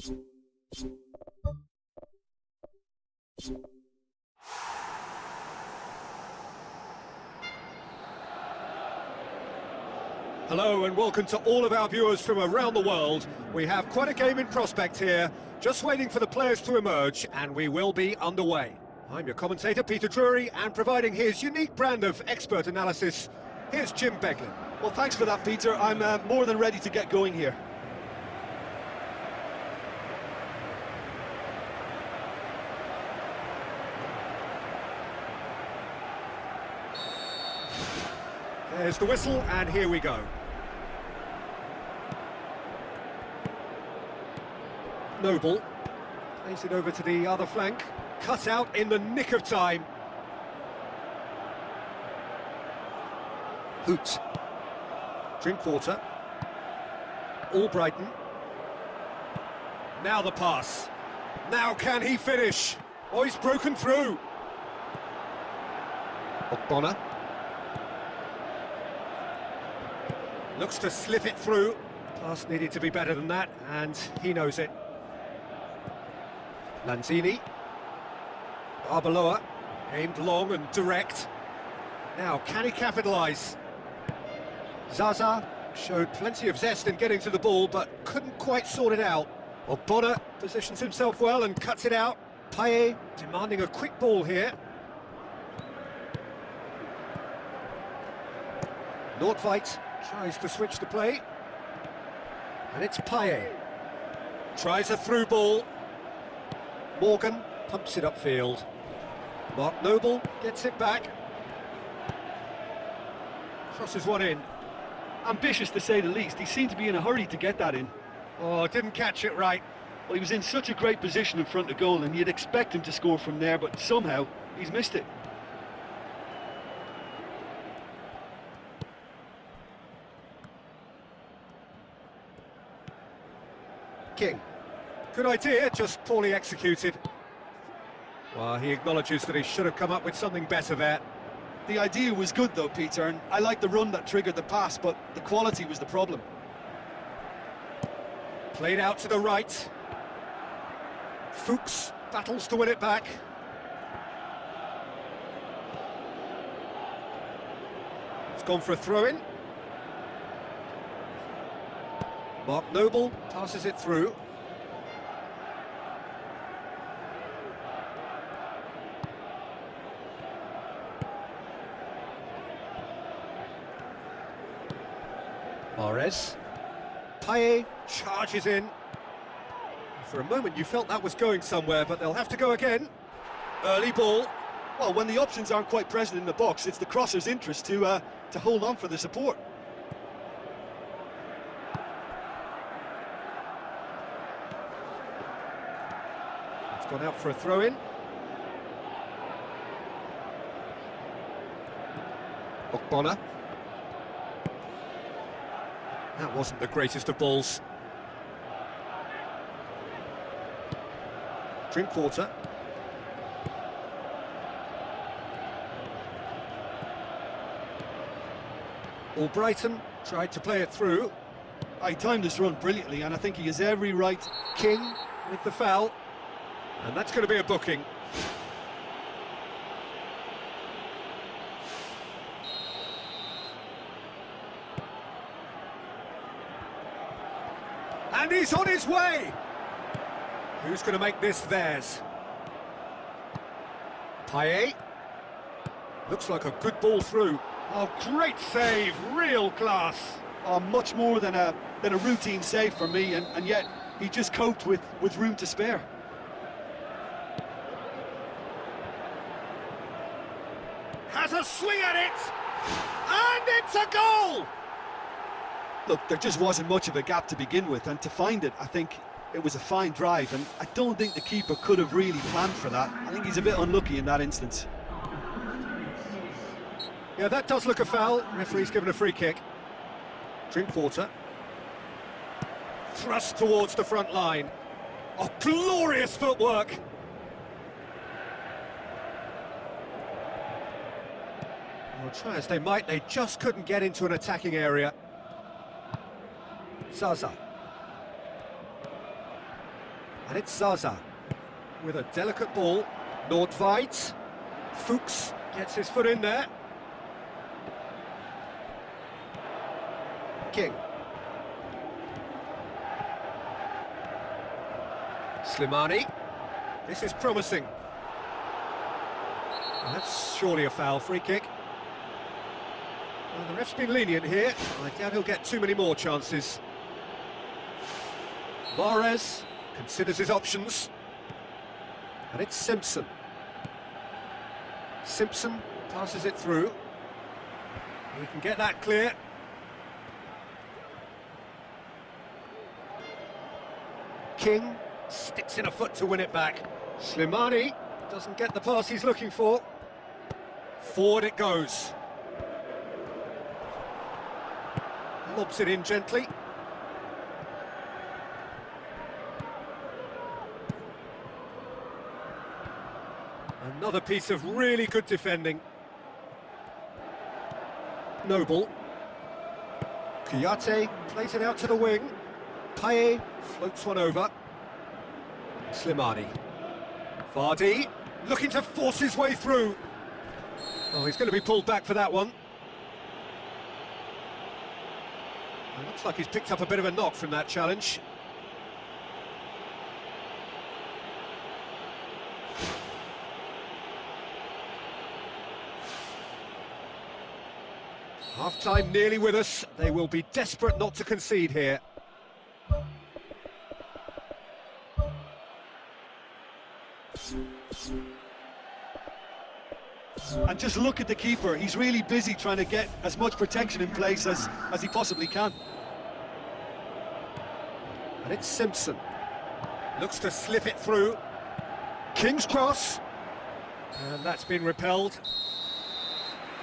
Hello and welcome to all of our viewers from around the world. We have quite a game in prospect here, just waiting for the players to emerge, and we will be underway. I'm your commentator, Peter Drury, and providing his unique brand of expert analysis, here's Jim Beglin. Well, thanks for that, Peter. I'm more than ready to get going here. There's the whistle, and here we go. Noble plays it over to the other flank, cut out in the nick of time. Hoot. Drinkwater. Albrighton. Now the pass. Now can he finish? Oh, he's broken through. Ogbonna. Looks to slip it through. Pass needed to be better than that, and he knows it. Lanzini. Arbeloa, aimed long and direct. Now, can he capitalise? Zaza showed plenty of zest in getting to the ball, but couldn't quite sort it out. Ogbonna positions himself well and cuts it out. Payet demanding a quick ball here. Nordtveit tries to switch the play. And it's Payet. Tries a through ball. Morgan pumps it upfield. Mark Noble gets it back. Crosses one in. Ambitious to say the least. He seemed to be in a hurry to get that in. Oh, didn't catch it right. Well, he was in such a great position in front of goal, and you'd expect him to score from there, but somehow he's missed it. King. Good idea, just poorly executed. Well, he acknowledges that he should have come up with something better there. The idea was good though, Peter, and I like the run that triggered the pass, but the quality was the problem. Played out to the right. Fuchs battles to win it back. It's gone for a throw-in. Mark Noble passes it through. Mahrez. Payet charges in. For a moment you felt that was going somewhere, but they'll have to go again. Early ball. Well, when the options aren't quite present in the box, it's the crosser's interest to hold on for the support. It's gone out for a throw-in. Ogbonna. That wasn't the greatest of balls. Drinkwater. Albrighton tried to play it through. I timed this run brilliantly, and I think he has every right. King with the foul. And that's going to be a booking. And he's on his way! Who's going to make this theirs? Payet. Looks like a good ball through. Oh, great save, real class. Oh, much more than a routine save for me, and yet he just coped with room to spare. Has a swing at it! And it's a goal! Look, there just wasn't much of a gap to begin with, and to find it, I think it was a fine drive, and I don't think the keeper could have really planned for that. I think he's a bit unlucky in that instance. Yeah, that does look a foul. Referee's given a free kick. Drinkwater. Thrust towards the front line. Oh, glorious footwork! Well, try as they might, they just couldn't get into an attacking area. Zaza. And it's Zaza with a delicate ball. Nordtveit. Fuchs gets his foot in there. King. Slimani. This is promising. That's surely a foul, free kick. Well, the ref's been lenient here. I doubt he'll get too many more chances. Mahrez considers his options. And it's Simpson. Simpson passes it through. He can get that clear. King sticks in a foot to win it back. Slimani doesn't get the pass he's looking for. Forward it goes. Lobs it in gently. Another piece of really good defending. Noble. Kouyaté plays it out to the wing. Payet floats one over. Slimani. Vardy looking to force his way through. Oh, he's going to be pulled back for that one. It looks like he's picked up a bit of a knock from that challenge. Half-time nearly with us. They will be desperate not to concede here. And just look at the keeper. He's really busy trying to get as much protection in place as he possibly can. And it's Simpson. Looks to slip it through. King's cross. And that's been repelled.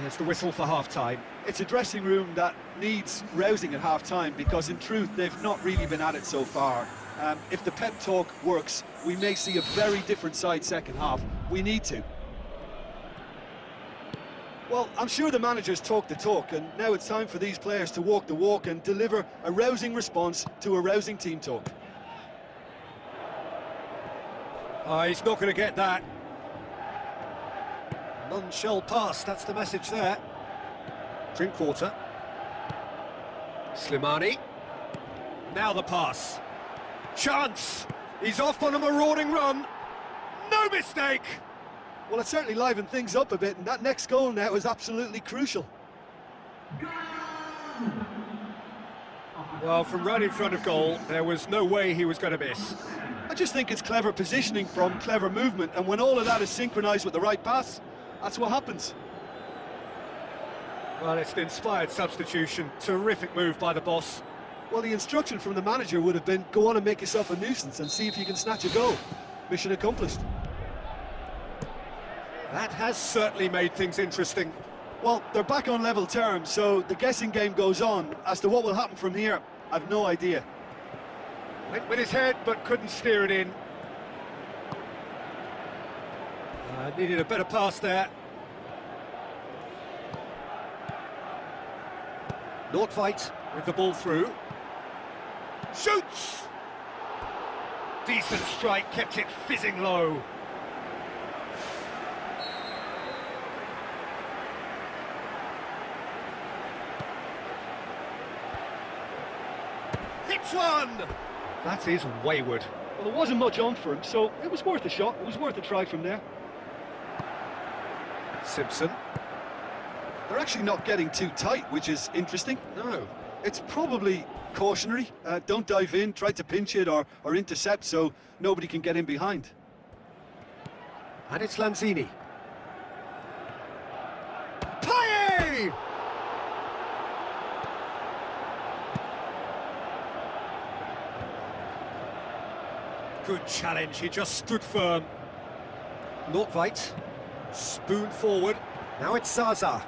There's the whistle for half-time. It's a dressing room that needs rousing at half-time because, in truth, they've not really been at it so far. If the pep talk works, we may see a very different side second half. We need to. Well, I'm sure the managers talk the talk, and now it's time for these players to walk the walk and deliver a rousing response to a rousing team talk. He's not going to get that. None shall pass, that's the message there. Drinkwater. Slimani. Now the pass. Chance! He's off on a marauding run. No mistake! Well, it certainly livened things up a bit, and that next goal now is absolutely crucial. Well, from right in front of goal, there was no way he was going to miss. I just think it's clever positioning from clever movement, and when all of that is synchronised with the right pass, that's what happens. Well, it's an inspired substitution. Terrific move by the boss. Well, the instruction from the manager would have been, go on and make yourself a nuisance and see if you can snatch a goal. Mission accomplished. That has certainly made things interesting. Well, they're back on level terms, so the guessing game goes on. As to what will happen from here, I've no idea. Went with his head, but couldn't steer it in. Needed a better pass there. Nordtveit with the ball through. Shoots! Decent strike, kept it fizzing low. Hits one! That is wayward. Well, there wasn't much on for him, so it was worth a shot. It was worth a try from there. Simpson. They're actually not getting too tight, which is interesting. No. It's probably cautionary. Don't dive in, try to pinch it or intercept so nobody can get in behind. And it's Lanzini. Payet! Good challenge, he just stood firm. Nordtveit, spoon forward. Now it's Zaza.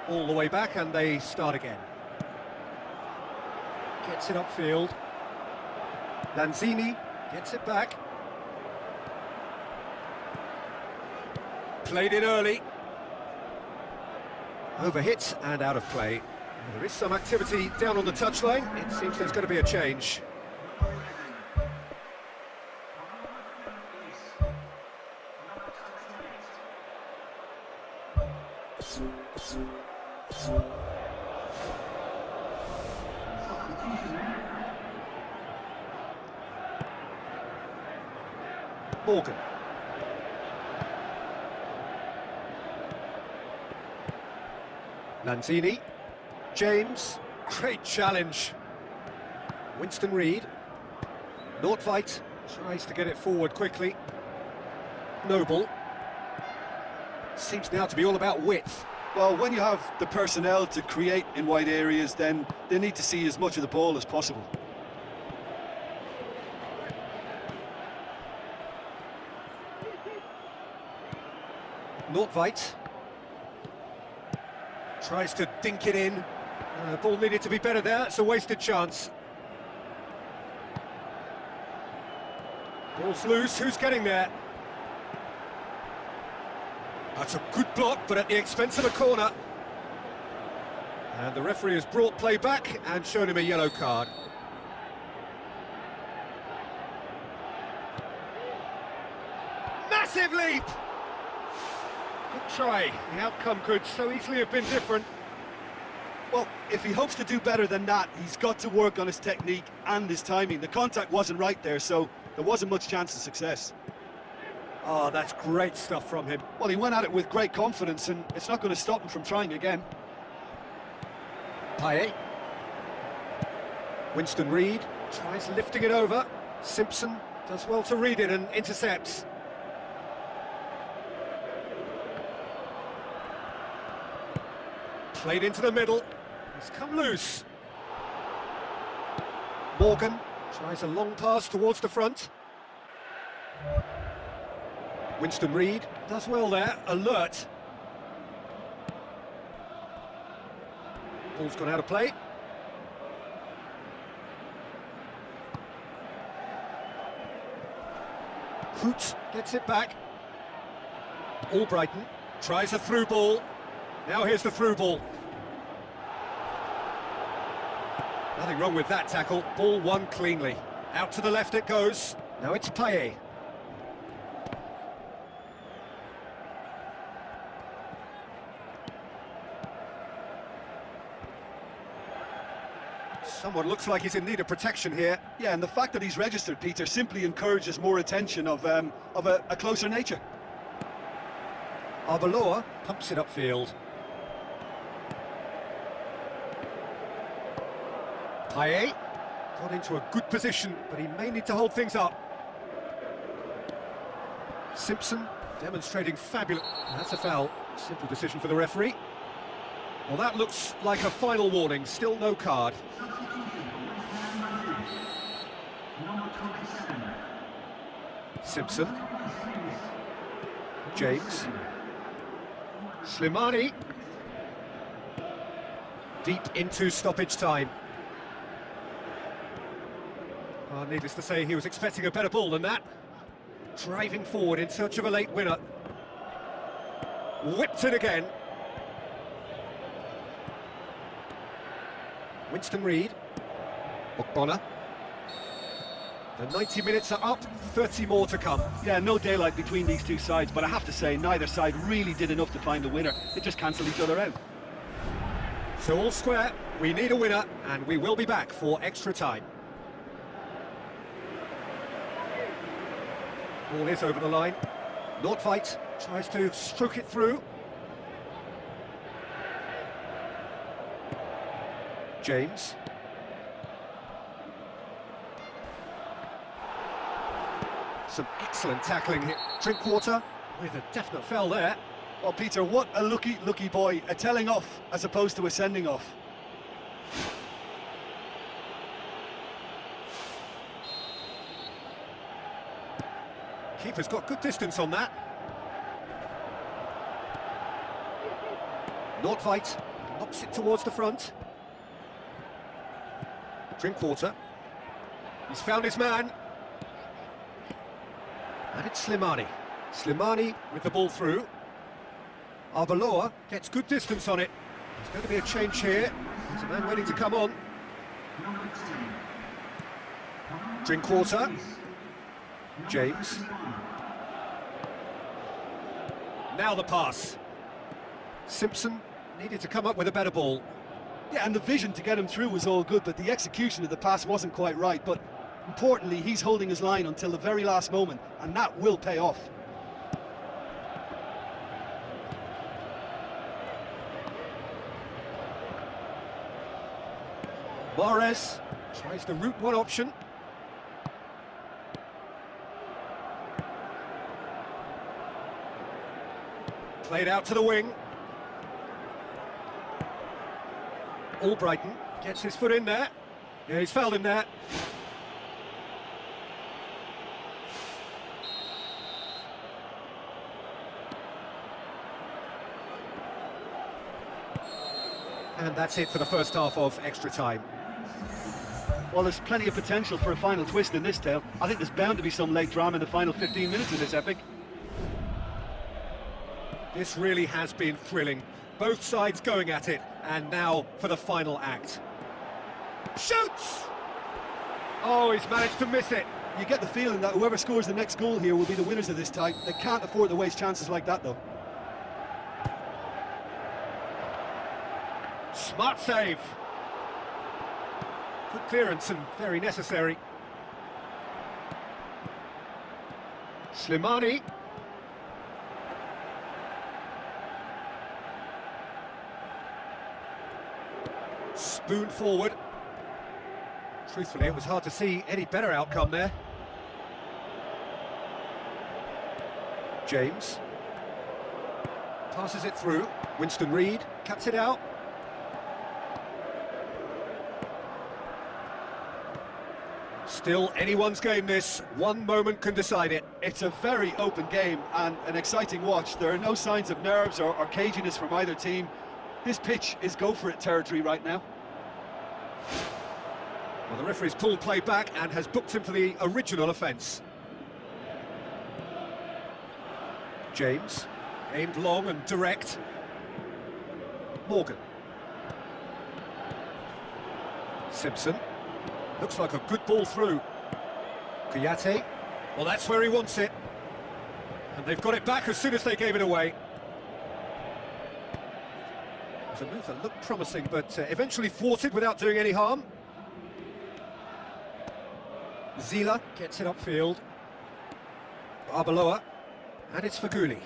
All the way back and they start again. Gets it upfield. Lanzini gets it back. Played in early. Overhit and out of play. There is some activity down on the touchline. It seems there's going to be a change. Morgan. Lanzini. James. Great challenge. Winston Reid. Nordtveit tries to get it forward quickly. Noble. Seems now to be all about width. Well, when you have the personnel to create in wide areas, then they need to see as much of the ball as possible. Nordtveit tries to dink it in. The ball needed to be better there. It's a wasted chance. Ball's loose. Who's getting there? That's a good block, but at the expense of a corner. And the referee has brought play back and shown him a yellow card. Massive leap! Good try. The outcome could so easily have been different. Well, if he hopes to do better than that, he's got to work on his technique and his timing. The contact wasn't right there, so there wasn't much chance of success. Oh, that's great stuff from him. Well, he went at it with great confidence, and it's not going to stop him from trying again. Payet. Winston Reid tries lifting it over. Simpson does well to read it and intercepts. Played into the middle. He's come loose. Morgan tries a long pass towards the front. Winston Reid does well there, alert. Ball's gone out of play. Hoot gets it back. Albrighton tries a through ball. Now here's the through ball. Nothing wrong with that tackle. Ball won cleanly. Out to the left it goes. Now it's Payet. Someone looks like he's in need of protection here. Yeah, and the fact that he's registered, Peter, simply encourages more attention of a closer nature. Arbeloa pumps it upfield. Payet got into a good position, but he may need to hold things up. Simpson demonstrating fabulous... That's a foul. Simple decision for the referee. Well, that looks like a final warning. Still no card. Simpson. James. Slimani. Deep into stoppage time. Needless to say, he was expecting a better ball than that. Driving forward in search of a late winner. Whipped it again. Winston Reid. Ogbonna. The 90 minutes are up, 30 more to come. Yeah, no daylight between these two sides, but I have to say, neither side really did enough to find a winner. They just cancelled each other out. So all square, we need a winner, and we will be back for extra time. Ball is over the line. Nordtveit tries to stroke it through. James. Some excellent tackling here. Drinkwater with a definite foul there. Well, Peter, what a lucky boy. A telling off as opposed to a sending off. Keeper's got good distance on that. Nordtveit knocks it towards the front. Drinkwater. He's found his man. And it's Slimani. Slimani with the ball through. Arbeloa gets good distance on it. There's going to be a change here. There's a man waiting to come on. Drinkwater. James. Now the pass. Simpson needed to come up with a better ball. Yeah, and the vision to get him through was all good, but the execution of the pass wasn't quite right. But importantly, he's holding his line until the very last moment, and that will pay off. Mahrez tries the route one option. Played out to the wing. Albrighton gets his foot in there. Yeah, he's fouled him there. And that's it for the first half of extra time. Well, there's plenty of potential for a final twist in this tale. I think there's bound to be some late drama in the final 15 minutes of this epic. This really has been thrilling. Both sides going at it, and now for the final act. Shoots! Oh, he's managed to miss it. You get the feeling that whoever scores the next goal here will be the winners of this tie. They can't afford to waste chances like that, though. Smart save. Good clearance and very necessary. Slimani. Spoon forward. Truthfully, it was hard to see any better outcome there. James. Passes it through. Winston Reid cuts it out. Still anyone's game this. One moment can decide it. It's a very open game and an exciting watch. There are no signs of nerves or caginess from either team. This pitch is go-for-it territory right now. Well, the referee's pulled play back and has booked him for the original offence. James, aimed long and direct. Morgan. Simpson. Looks like a good ball through. Kouyaté. Well, that's where he wants it. And they've got it back as soon as they gave it away. It was a move that looked promising, but eventually thwarted without doing any harm. Zila gets it upfield. Arbeloa. And it's Faguli.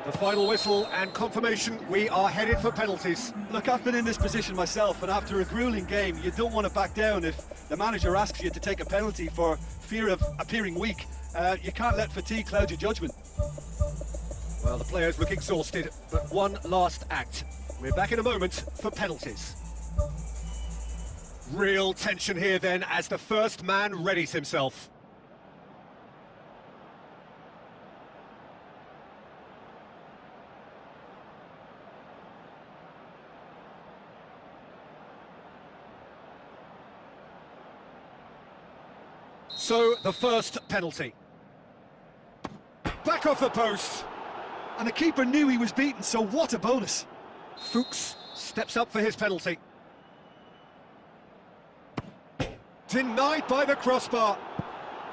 The final whistle and confirmation, we are headed for penalties. Look, I've been in this position myself, and after a gruelling game, you don't want to back down if the manager asks you to take a penalty for fear of appearing weak. You can't let fatigue cloud your judgment. Well, the players look exhausted, but one last act. We're back in a moment for penalties. Real tension here then as the first man readies himself. So, the first penalty. Back off the post. And the keeper knew he was beaten, so what a bonus. Fuchs steps up for his penalty. Denied by the crossbar.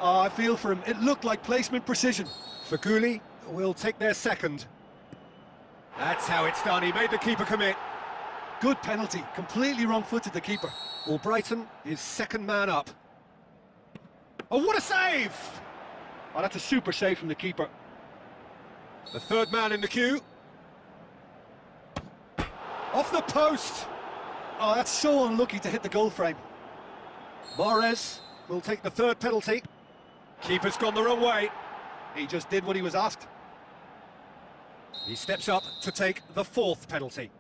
Oh, I feel for him. It looked like placement precision. Faguli will take their second. That's how it's done. He made the keeper commit. Good penalty. Completely wrong-footed, the keeper. Albrighton is second man up. Oh, what a save! Oh, that's a super save from the keeper. The third man in the queue. Off the post! Oh, that's so unlucky to hit the goal frame. Mahrez will take the third penalty. Keeper's gone the wrong way. He just did what he was asked. He steps up to take the fourth penalty.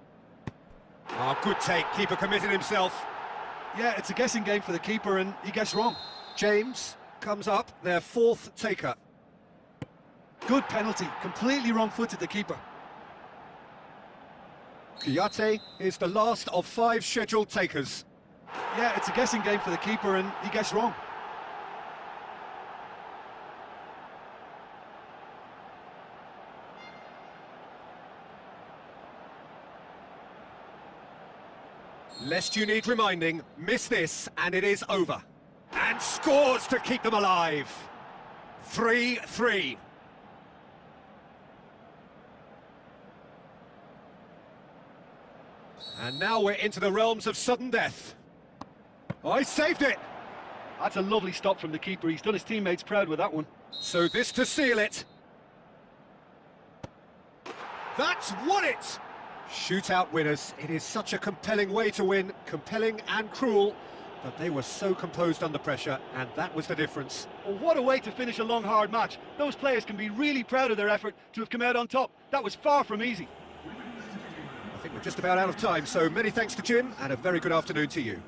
Oh, good take. Keeper committed himself. Yeah, it's a guessing game for the keeper, and he gets wrong. James comes up, their fourth taker. Good penalty. Completely wrong-footed, the keeper. Kouyaté is the last of 5 scheduled takers. Yeah, it's a guessing game for the keeper, and he gets wrong. Lest you need reminding, miss this and it is over. And scores to keep them alive. 3-3. And now we're into the realms of sudden death. Oh, he saved it! That's a lovely stop from the keeper. He's done his teammates proud with that one. So this to seal it. That's won it! Shootout winners. It is such a compelling way to win, compelling and cruel, but they were so composed under pressure, and that was the difference. Well, what a way to finish a long, hard match. Those players can be really proud of their effort to have come out on top. That was far from easy. I think we're just about out of time, so many thanks to Jim, and a very good afternoon to you.